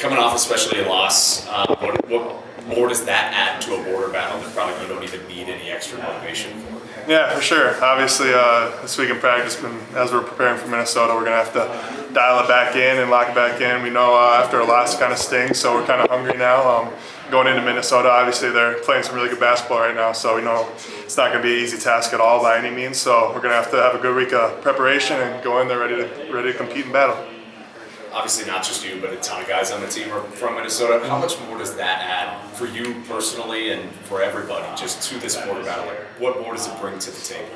Coming off especially a loss, what more does that add to a border battle that probably you don't even need any extra motivation for? Yeah, for sure. Obviously, this week in practice, as we're preparing for Minnesota, we're going to have to dial it back in and lock it back in. We know after a loss kind of stings, so we're kind of hungry now. Going into Minnesota, obviously they're playing some really good basketball right now, so we know it's not going to be an easy task at all by any means. So we're going to have a good week of preparation and go in there ready to compete and battle. Obviously not just you, but a ton of guys on the team are from Minnesota. How much more does that add for you personally and for everybody just to this border battle? Like, what more does it bring to the table?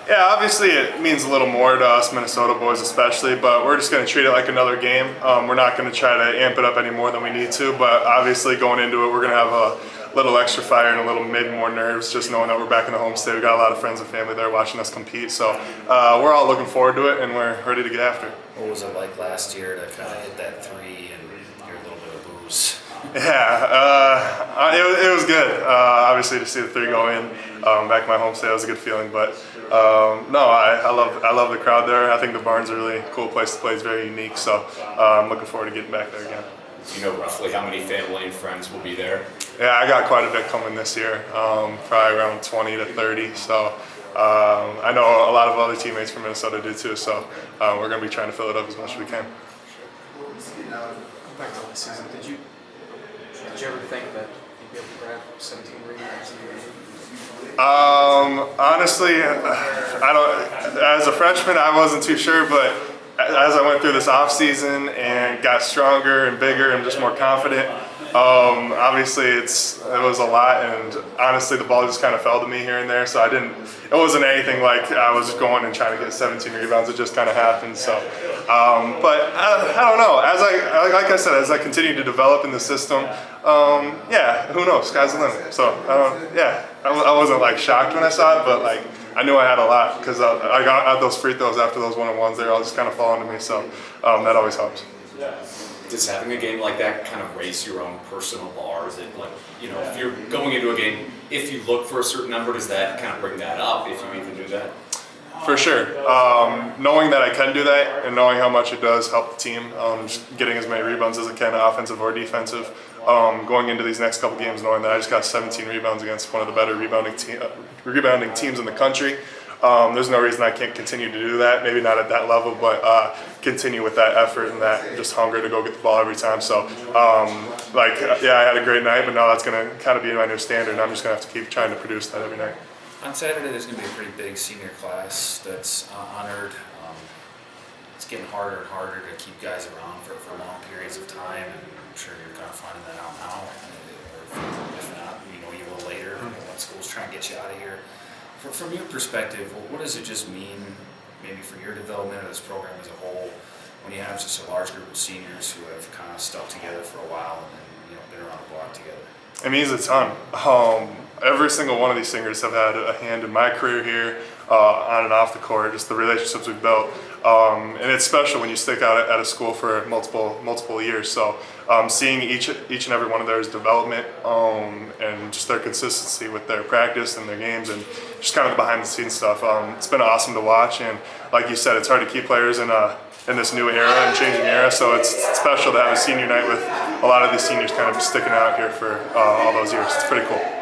Yeah, obviously it means a little more to us Minnesota boys especially, but we're just going to treat it like another game. We're not going to try to amp it up any more than we need to, but obviously going into it we're going to have a little extra fire and a little maybe more nerves just knowing that we're back in the home state. We've got a lot of friends and family there watching us compete, so we're all looking forward to it and we're ready to get after it. What was it like last year to kind of hit that three and hear a little bit of booze? Yeah, it was good. Obviously, to see the three go in back in my home state was a good feeling. But no, I love the crowd there. I think the Barn's a really cool place to play. It's very unique. So I'm looking forward to getting back there again. Do you know roughly how many family and friends will be there? Yeah, I got quite a bit coming this year. Probably around 20 to 30. So I know a lot of other teammates from Minnesota do too. So we're going to be trying to fill it up as much as we can. Back to the season, did you ever think that you'd be able to grab 17 rebounds? Honestly, I don't. As a freshman, I wasn't too sure, but as I went through this off season and got stronger and bigger and just more confident, obviously it was a lot, and honestly the ball just kind of fell to me here and there, so it wasn't anything like I was going and trying to get 17 rebounds. It just kind of happened. So but I don't know, like I said, as I continue to develop in the system, yeah, who knows, sky's the limit. So I wasn't like shocked when I saw it, but like I knew I had a lot because I got those free throws after those one-on-ones. They're all just kind of falling to me, so that always helps. Does having a game like that kind of raise your own personal bar? Is it like, you know, if you're going into a game, if you look for a certain number, does that kind of bring that up if you even do that? For sure. Knowing that I can do that and knowing how much it does help the team, just getting as many rebounds as I can, offensive or defensive. Going into these next couple games knowing that I just got 17 rebounds against one of the better rebounding teams in the country. There's no reason I can't continue to do that. Maybe not at that level, but continue with that effort and that just hunger to go get the ball every time. So, I had a great night, but now that's going to kind of be my new standard, and I'm just going to have to keep trying to produce that every night. On Saturday, there's going to be a pretty big senior class that's honored. It's getting harder and harder to keep guys around for long periods of time, and I'm sure you're kind of finding that out now. Or if not, you know, a little later when school's trying to get you out of here. From your perspective, what does it just mean, maybe for your development of this program as a whole, when you have just a large group of seniors who have kind of stuck together for a while and been around the block together? It means a ton. Every single one of these singers have had a hand in my career here, on and off the court, just the relationships we've built. And it's special when you stick out at a school for multiple years. So seeing each and every one of theirs development and just their consistency with their practice and their games and just kind of the behind the scenes stuff. It's been awesome to watch, and like you said, it's hard to keep players in this new era and changing era. So it's special to have a senior night with a lot of these seniors kind of sticking out here for all those years. It's pretty cool.